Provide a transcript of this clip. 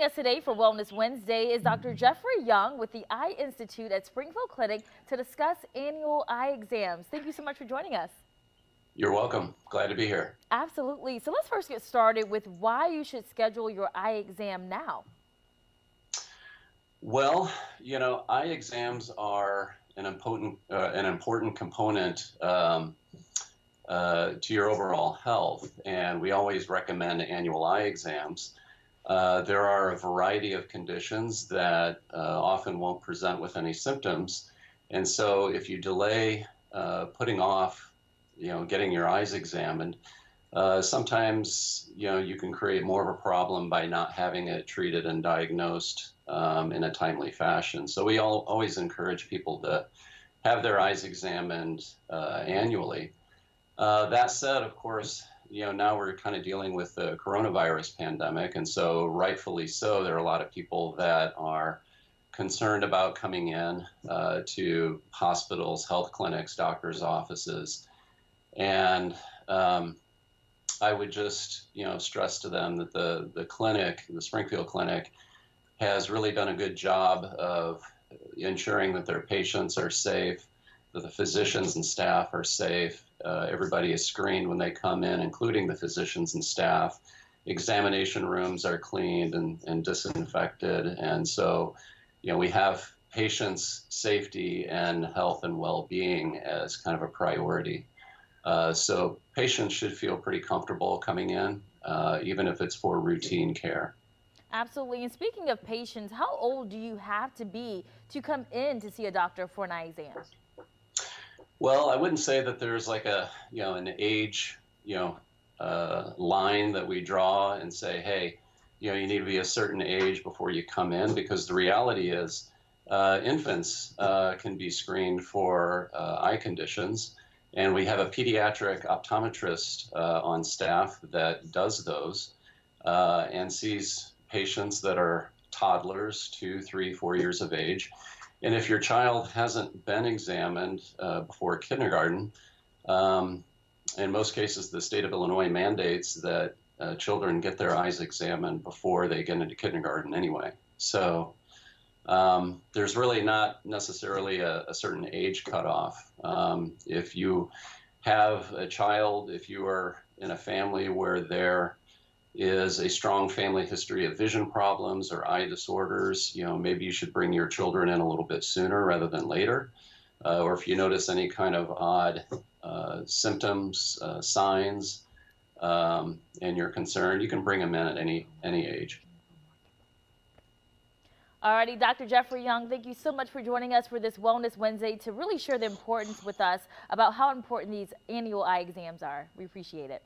Joining us today for Wellness Wednesday is Dr. Jeffrey Young with the Eye Institute at Springfield Clinic to discuss annual eye exams. Thank you so much for joining us. You're welcome. Glad to be here. Absolutely. So let's first get started with why you should schedule your eye exam now. Well, eye exams are an important component to your overall health, and we always recommend annual eye exams. There are a variety of conditions that often won't present with any symptoms, and so if you delay putting off, getting your eyes examined, sometimes you can create more of a problem by not having it treated and diagnosed in a timely fashion. So we always encourage people to have their eyes examined annually. That said, of course, now we're kind of dealing with the coronavirus pandemic, and so rightfully so, there are a lot of people that are concerned about coming in to hospitals, health clinics, doctors' offices, and I would just, stress to them that the clinic, the Springfield Clinic, has really done a good job of ensuring that their patients are safe, that the physicians and staff are safe. Everybody is screened when they come in, including the physicians and staff. Examination rooms are cleaned and disinfected. And so, we have patients' safety and health and well-being as kind of a priority. So patients should feel pretty comfortable coming in, even if it's for routine care. Absolutely. And speaking of patients, how old do you have to be to come in to see a doctor for an eye exam? Well, I wouldn't say that there's like an age, line that we draw and say, hey, you need to be a certain age before you come in, because the reality is infants can be screened for eye conditions. And we have a pediatric optometrist on staff that does those and sees patients that are toddlers, 2, 3, 4 years of age. And if your child hasn't been examined before kindergarten, in most cases, the state of Illinois mandates that children get their eyes examined before they get into kindergarten anyway. So there's really not necessarily a certain age cutoff. If you have a child, if you are in a family where there is a strong family history of vision problems or eye disorders, maybe you should bring your children in a little bit sooner rather than later. Or if you notice any kind of odd symptoms, signs, and you're concerned, you can bring them in at any age. Alrighty, Dr. Jeffrey Young, thank you so much for joining us for this Wellness Wednesday to really share the importance with us about how important these annual eye exams are. We appreciate it.